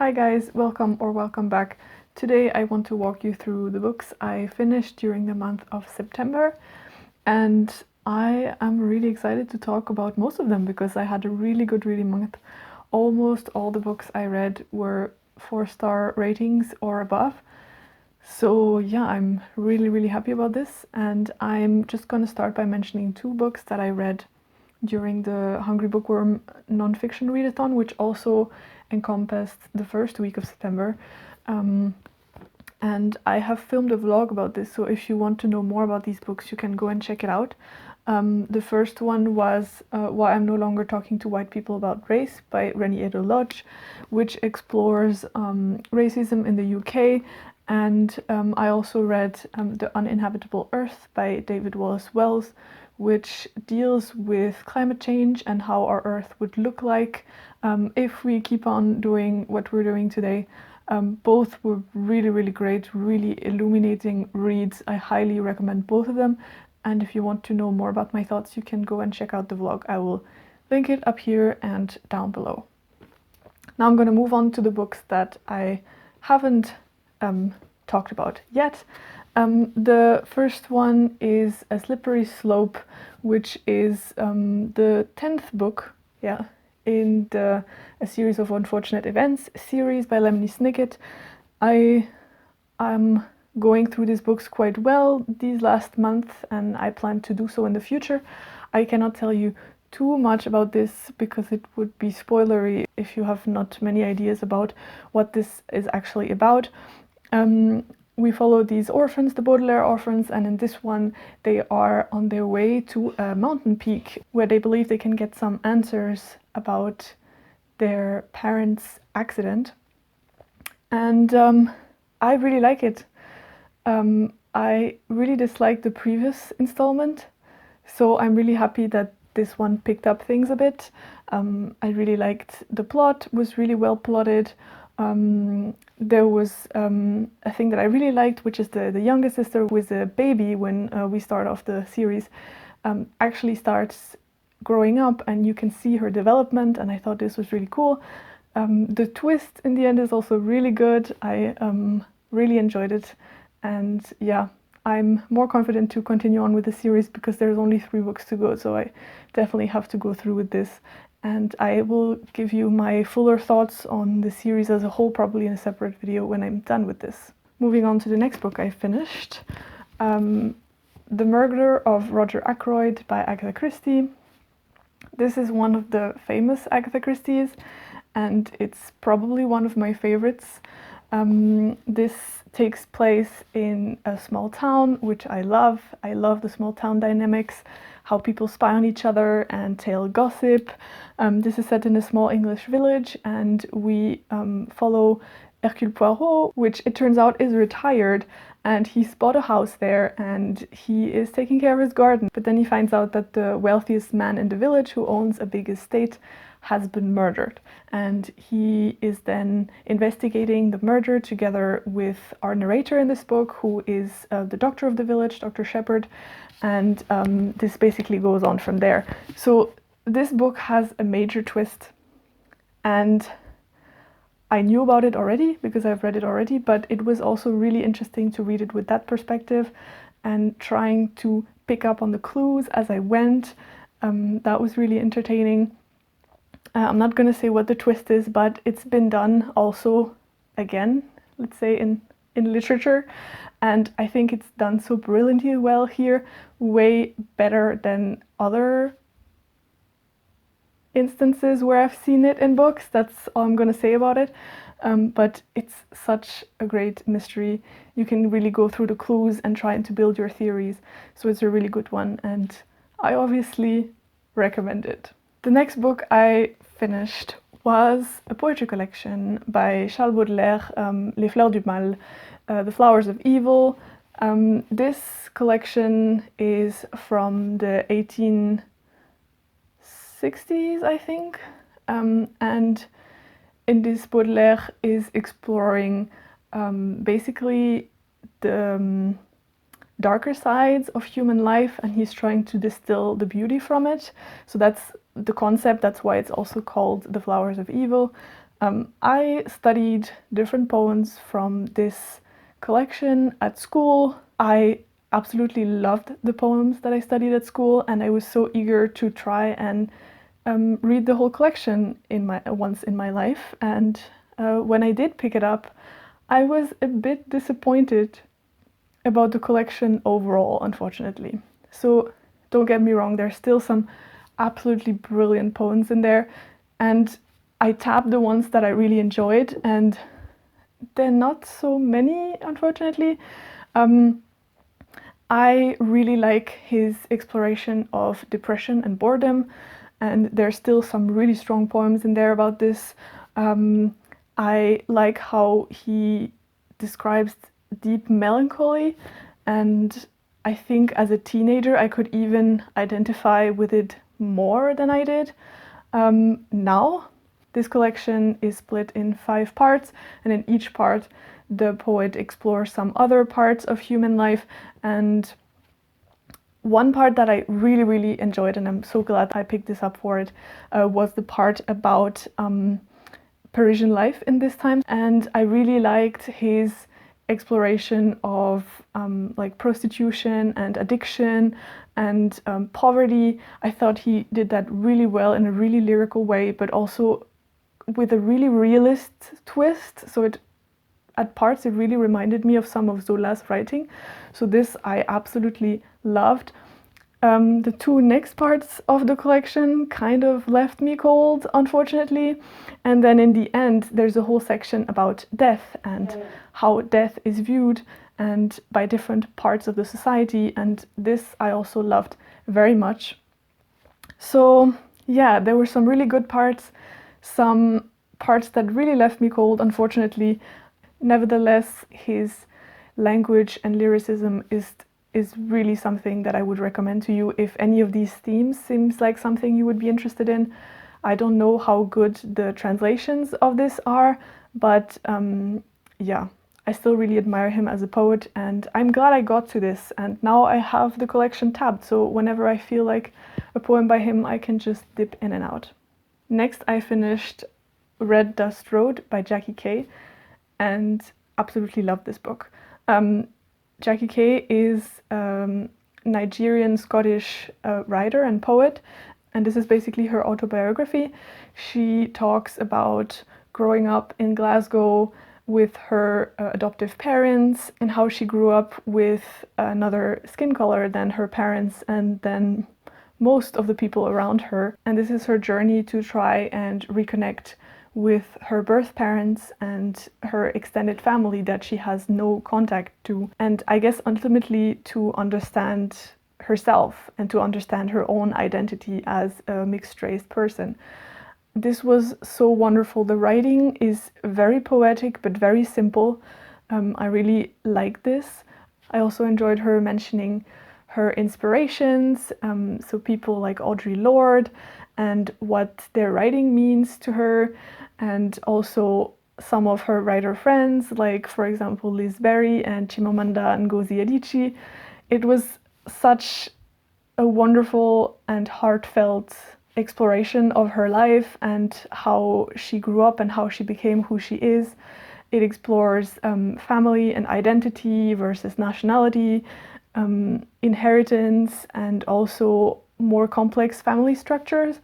Hi guys, welcome back. Today I want to walk you through the books I finished during the month of September, and I am really excited to talk about most of them because I had a really good reading month. Almost all the books I read were 4-star ratings or above. So yeah, I'm really happy about this, and I'm just gonna start by mentioning 2 books that I read during the Hungry Bookworm nonfiction readathon, which also encompassed the first week of September. And I have filmed a vlog about this, so if you want to know more about these books, you can go and check it out. The first one was Why I'm No Longer Talking to White People About Race by Reni Eddo-Lodge, which explores racism in the UK. And I also read The Uninhabitable Earth by David Wallace-Wells, which deals with climate change and how our Earth would look like if we keep on doing what we're doing today. Both were really great, really illuminating reads. I highly recommend both of them. And if you want to know more about my thoughts, you can go and check out the vlog. I will link it up here and down below. Now I'm going to move on to the books that I haven't talked about yet. The first one is A Slippery Slope, which is the 10th book, in a series of unfortunate events series by Lemony Snicket. I am going through these books quite well these last month, and I plan to do so in the future. I cannot tell you too much about this because it would be spoilery if you have not many ideas about what this is actually about. We follow these orphans, the Baudelaire orphans, and in this one they are on their way to a mountain peak where they believe they can get some answers about their parents' accident. And I really like it. I really disliked the previous installment, so I'm really happy that this one picked up things a bit. I really liked the plot, was really well plotted. There was a thing that I really liked, which is the youngest sister with a baby when we start off the series actually starts growing up, and you can see her development, and I thought this was really cool. The twist in the end is also really good. I really enjoyed it, and yeah, I'm more confident to continue on with the series because there's only 3 books to go, so I definitely have to go through with this. And I will give you my fuller thoughts on the series as a whole, probably in a separate video when I'm done with this. Moving on to the next book I finished, The Murder of Roger Ackroyd by Agatha Christie. This is one of the famous Agatha Christies, and it's probably one of my favorites. This takes place in a small town, which I love. I love the small town dynamics, how people spy on each other and tell gossip. This is set in a small English village, and we follow Hercule Poirot, which it turns out is retired, and he's bought a house there and he is taking care of his garden. But then he finds out that the wealthiest man in the village, who owns a big estate, has been murdered, and he is then investigating the murder together with our narrator in this book, who is the doctor of the village, Dr. Shepherd, and this basically goes on from there. So this book has a major twist, and I knew about it already because I've read it already, but it was also really interesting to read it with that perspective and trying to pick up on the clues as I went. That was really entertaining. I'm not going to say what the twist is, but it's been done also again, let's say in literature, and I think it's done so brilliantly well here, way better than other instances where I've seen it in books. That's all I'm going to say about it. But it's such a great mystery. You can really go through the clues and try to build your theories, so it's a really good one, and I obviously recommend it. The next book I finished was a poetry collection by Charles Baudelaire, Les Fleurs du Mal, The Flowers of Evil. This collection is from the 1860s, I think, and in this Baudelaire is exploring basically the darker sides of human life, and he's trying to distill the beauty from it. So that's the concept, that's why it's also called The Flowers of Evil. I studied different poems from this collection at school. I absolutely loved the poems that I studied at school, and I was so eager to try and read the whole collection once in my life. And when I did pick it up, I was a bit disappointed about the collection overall, unfortunately. So don't get me wrong, there's still some absolutely brilliant poems in there, and I tabbed the ones that I really enjoyed, and they're not so many, unfortunately. I really like his exploration of depression and boredom, and there's still some really strong poems in there about this. I like how he describes deep melancholy, and I think as a teenager I could even identify with it more than I did now. This collection is split in 5 parts, and in each part the poet explores some other parts of human life. And one part that I really enjoyed, and I'm so glad I picked this up for it, was the part about Parisian life in this time. And I really liked his exploration of like prostitution and addiction and poverty. I thought he did that really well in a really lyrical way, but also with a really realist twist. So at parts it really reminded me of some of Zola's writing. So this I absolutely loved. The 2 next parts of the collection kind of left me cold, unfortunately. And then in the end, there's a whole section about death and how death is viewed and by different parts of the society. And this I also loved very much. So yeah, there were some really good parts, some parts that really left me cold, unfortunately. Nevertheless, his language and lyricism is really something that I would recommend to you if any of these themes seems like something you would be interested in. I don't know how good the translations of this are, but yeah, I still really admire him as a poet, and I'm glad I got to this, and now I have the collection tabbed, so whenever I feel like a poem by him, I can just dip in and out. Next, I finished Red Dust Road by Jackie Kay, and absolutely love this book. Jackie Kay is Nigerian Scottish writer and poet, and this is basically her autobiography. She talks about growing up in Glasgow with her adoptive parents and how she grew up with another skin color than her parents and then most of the people around her. And this is her journey to try and reconnect with her birth parents and her extended family that she has no contact to. And I guess ultimately to understand herself and to understand her own identity as a mixed-race person. This was so wonderful. The writing is very poetic but very simple. I really like this. I also enjoyed her mentioning her inspirations, so people like Audre Lorde and what their writing means to her, and also some of her writer friends, like for example Liz Berry and Chimamanda Ngozi Adichie. It was such a wonderful and heartfelt exploration of her life and how she grew up and how she became who she is. It explores family and identity versus nationality, inheritance, and also more complex family structures.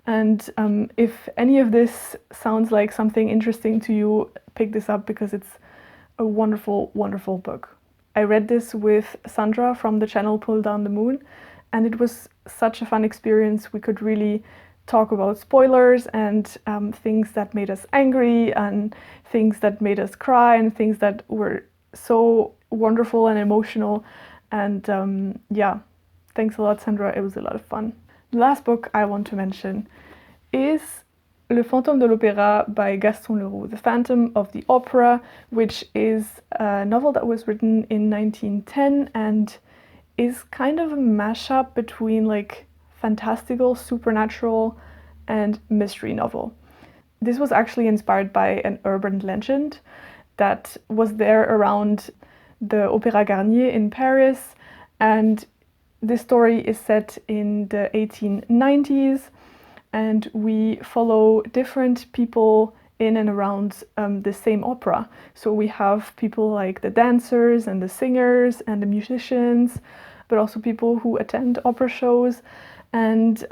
And if any of this sounds like something interesting to you, pick this up because it's a wonderful, wonderful book. I read this with Sandra from the channel Pull Down the Moon, and it was such a fun experience. We could really talk about spoilers and things that made us angry and things that made us cry and things that were so wonderful and emotional. And yeah, thanks a lot, Sandra. It was a lot of fun. The last book I want to mention is Le Fantôme de l'Opéra by Gaston Leroux, The Phantom of the Opera, which is a novel that was written in 1910 and is kind of a mashup between like fantastical, supernatural, and mystery novel. This was actually inspired by an urban legend that was there around the Opéra Garnier in Paris, and this story is set in the 1890s, and we follow different people in and around the same opera. So we have people like the dancers and the singers and the musicians, but also people who attend opera shows. And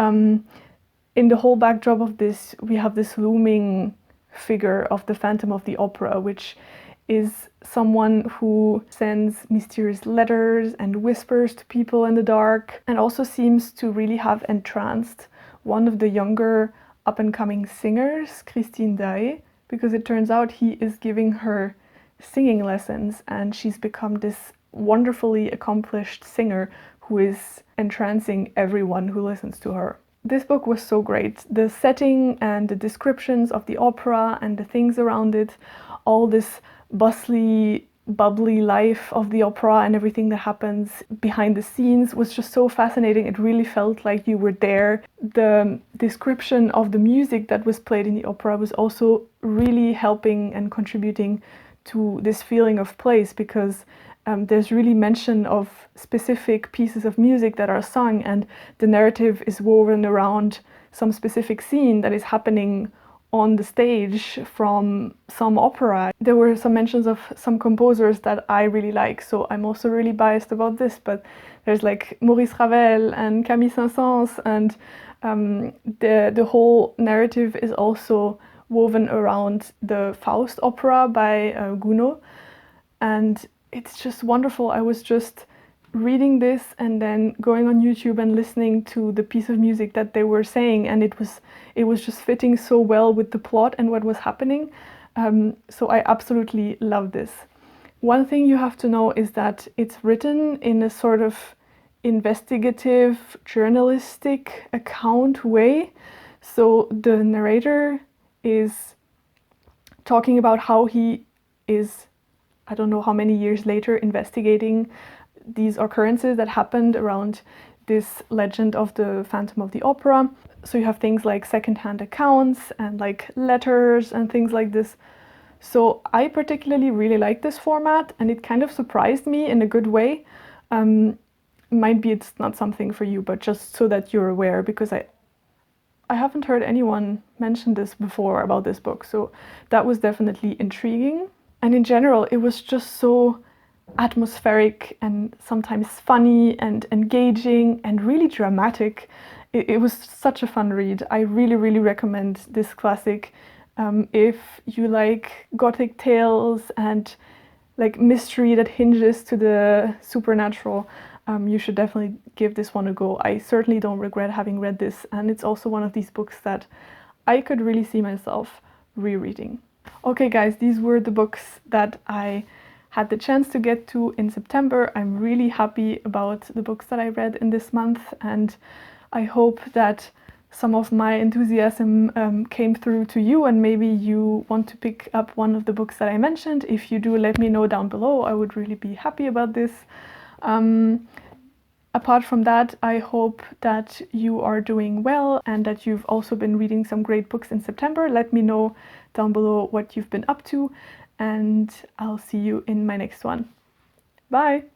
in the whole backdrop of this, we have this looming figure of the Phantom of the Opera, which is someone who sends mysterious letters and whispers to people in the dark, and also seems to really have entranced one of the younger up-and-coming singers, Christie, because it turns out he is giving her singing lessons, and she's become this wonderfully accomplished singer who is entrancing everyone who listens to her. This book was so great. The setting and the descriptions of the opera and the things around it, all this bustly, bubbly life of the opera and everything that happens behind the scenes was just so fascinating. It really felt like you were there. The description of the music that was played in the opera was also really helping and contributing to this feeling of place, because there's really mention of specific pieces of music that are sung, and the narrative is woven around some specific scene that is happening on the stage from some opera. There were some mentions of some composers that I really like, so I'm also really biased about this, but there's like Maurice Ravel and Camille Saint-Saëns, and the whole narrative is also woven around the Faust opera by Gounod, and it's just wonderful. I was just reading this and then going on YouTube and listening to the piece of music that they were saying, and it was just fitting so well with the plot and what was happening. So I absolutely love this. One thing you have to know is that it's written in a sort of investigative, journalistic account way. So the narrator is talking about how he is, I don't know how many years later, investigating these occurrences that happened around this legend of the Phantom of the Opera. So you have things like secondhand accounts and like letters and things like this. So I particularly really like this format, and it kind of surprised me in a good way. Might be it's not something for you, but just so that you're aware, because I haven't heard anyone mention this before about this book, so that was definitely intriguing. And in general, it was just so atmospheric and sometimes funny and engaging and really dramatic. It was such a fun read. I really, really recommend this classic. If you like gothic tales and like mystery that hinges to the supernatural, you should definitely give this one a go. I certainly don't regret having read this, and it's also one of these books that I could really see myself rereading. Okay guys, these were the books that I had the chance to get to in September. I'm really happy about the books that I read in this month, and I hope that some of my enthusiasm came through to you, and maybe you want to pick up one of the books that I mentioned. If you do, let me know down below. I would really be happy about this. Apart from that, I hope that you are doing well and that you've also been reading some great books in September. Let me know down below what you've been up to, and I'll see you in my next one. Bye!